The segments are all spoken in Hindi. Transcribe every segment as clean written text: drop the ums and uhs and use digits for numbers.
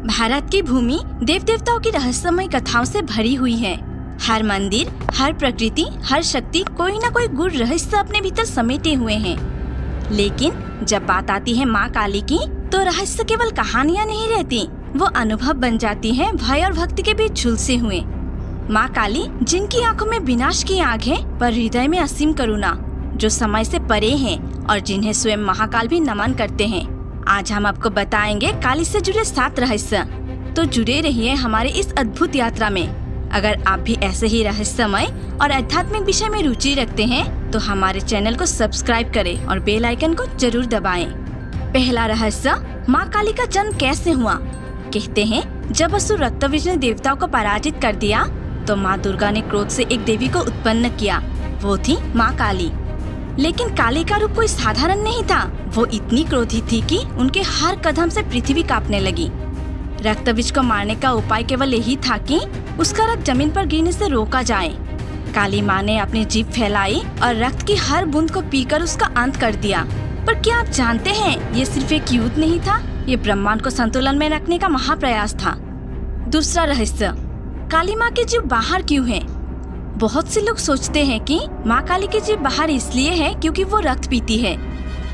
भारत की भूमि देव देवताओं की रहस्यमय कथाओं से भरी हुई है। हर मंदिर, हर प्रकृति, हर शक्ति कोई न कोई गूढ़ रहस्य अपने भीतर समेटे हुए हैं। लेकिन जब बात आती है माँ काली की, तो रहस्य केवल कहानियाँ नहीं रहती, वो अनुभव बन जाती हैं भय और भक्ति के बीच झुलसे हुए। माँ काली जिनकी आंखों में विनाश की आग है, पर हृदय में असीम करुणा, जो समय से परे हैं और जिन्हें स्वयं महाकाल भी नमन करते हैं। आज हम आपको बताएंगे काली से जुड़े 7 रहस्य। तो जुड़े रहिए हमारे इस अद्भुत यात्रा में। अगर आप भी ऐसे ही रहस्यमय और आध्यात्मिक विषय में रुचि रखते हैं, तो हमारे चैनल को सब्सक्राइब करें और बेल आइकन को जरूर दबाएं। पहला रहस्य, माँ काली का जन्म कैसे हुआ। कहते हैं जब असुर रक्तबीज ने देवताओं को पराजित कर दिया, तो माँ दुर्गा ने क्रोध से एक देवी को उत्पन्न किया। वो थी माँ काली। लेकिन काली का रूप कोई साधारण नहीं था। वो इतनी क्रोधित थी कि उनके हर कदम से पृथ्वी कांपने लगी। रक्तबीज को मारने का उपाय केवल यही था कि उसका रक्त जमीन पर गिरने से रोका जाए। काली माँ ने अपनी जीभ फैलाई और रक्त की हर बूंद को पीकर उसका अंत कर दिया। पर क्या आप जानते हैं, ये सिर्फ एक युद्ध नहीं था, ये ब्रह्मांड को संतुलन में रखने का महाप्रयास था। दूसरा रहस्य, काली माँ की जीभ बाहर क्यों है। बहुत से लोग सोचते हैं कि माँ काली की जीभ बाहर इसलिए है क्योंकि वो रक्त पीती है।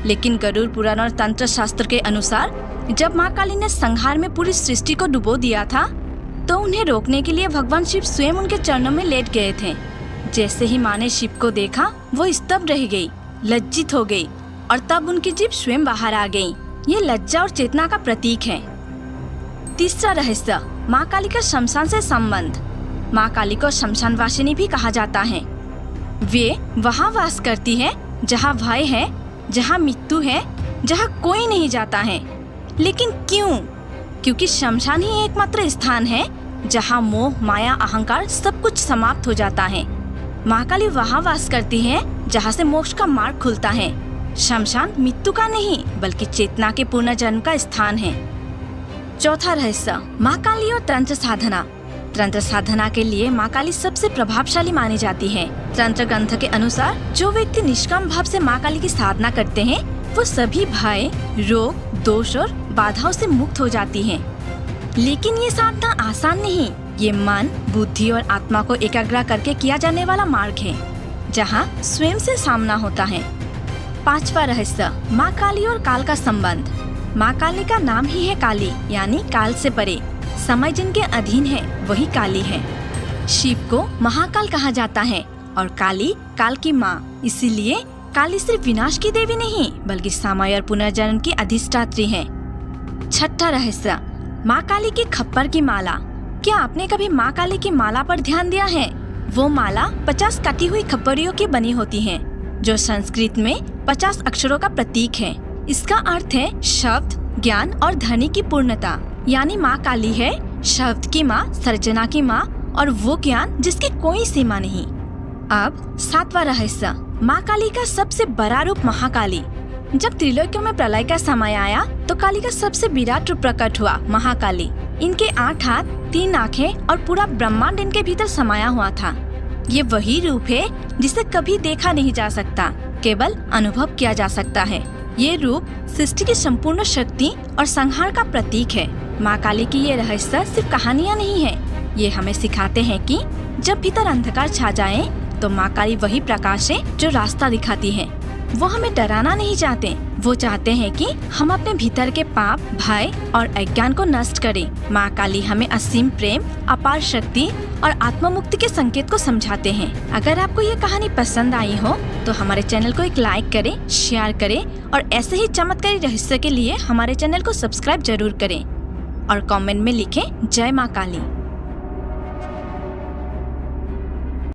लेकिन गरुड़ पुराण और तंत्र शास्त्र के अनुसार जब माँ काली ने संहार में पूरी सृष्टि को डुबो दिया था, तो उन्हें रोकने के लिए भगवान शिव स्वयं उनके चरणों में लेट गए थे। जैसे ही माँ ने शिव को देखा, वो स्तब्ध रह गई, लज्जित हो गई और तब उनकी जीभ स्वयं बाहर आ गई। ये लज्जा और चेतना का प्रतीक है। तीसरा रहस्य, माँ काली का शमशान से संबंध। माँ काली को शमशान वासिनी भी कहा जाता है। वे वहाँ वास करती है जहाँ भय है, जहाँ मृत्यु है, जहाँ कोई नहीं जाता है। लेकिन क्यों? क्योंकि शमशान ही एकमात्र स्थान है जहाँ मोह, माया, अहंकार सब कुछ समाप्त हो जाता है। माँ काली वहाँ वास करती है जहाँ से मोक्ष का मार्ग खुलता है। शमशान मृत्यु का नहीं, बल्कि चेतना के पुनर्जन्म का स्थान है। चौथा रहस्य, माँ काली और तंत्र साधना। तंत्र साधना के लिए माँ काली सबसे प्रभावशाली मानी जाती है। तंत्र ग्रंथ के अनुसार जो व्यक्ति निष्काम भाव से माँ काली की साधना करते हैं, वो सभी भय, रोग, दोष और बाधाओं से मुक्त हो जाती हैं। लेकिन ये साधना आसान नहीं। ये मन, बुद्धि और आत्मा को एकाग्र करके किया जाने वाला मार्ग है, जहाँ स्वयं से सामना होता है। पांचवा रहस्य, माँ काली और काल का संबंध। माँ काली का नाम ही है काली, यानी काल से परे। समय जिनके अधीन है वही काली है। शिव को महाकाल कहा जाता है और काली काल की माँ। इसीलिए काली सिर्फ विनाश की देवी नहीं, बल्कि समय और पुनर्जन्म की अधिष्ठात्री है। छठा रहस्य, माँ काली की खप्पर की माला। क्या आपने कभी माँ काली की माला पर ध्यान दिया है? वो माला 50 कटी हुई खप्परियों की बनी होती है, जो संस्कृत में 50 अक्षरों का प्रतीक है। इसका अर्थ है शब्द, ज्ञान और ध्वनि की पूर्णता। यानी माँ काली है शब्द की माँ, सर्जना की माँ और वो ज्ञान जिसकी कोई सीमा नहीं। अब 7वां रहस्य, माँ काली का सबसे बड़ा रूप महाकाली। जब त्रिलोकियों में प्रलय का समय आया, तो काली का सबसे विराट रूप प्रकट हुआ, महाकाली। इनके 8 हाथ, 3 आँखें और पूरा ब्रह्मांड इनके भीतर समाया हुआ था। ये वही रूप है जिसे कभी देखा नहीं जा सकता, केवल अनुभव किया जा सकता है। ये रूप सृष्टि की संपूर्ण शक्ति और संहार का प्रतीक है। माँ काली की ये रहस्य सिर्फ कहानियाँ नहीं है, ये हमें सिखाते हैं कि जब भीतर अंधकार छा जाए, तो माँ काली वही प्रकाश है जो रास्ता दिखाती है। वो हमें डराना नहीं चाहते, वो चाहते हैं कि हम अपने भीतर के पाप, भय और अज्ञान को नष्ट करें। माँ काली हमें असीम प्रेम, अपार शक्ति और आत्मा मुक्ति के संकेत को समझाते हैं। अगर आपको ये कहानी पसंद आई हो, तो हमारे चैनल को एक लाइक करें, शेयर करें और ऐसे ही चमत्कारी रहस्य के लिए हमारे चैनल को सब्सक्राइब जरूर करें और कमेंट में लिखें जय माँ काली।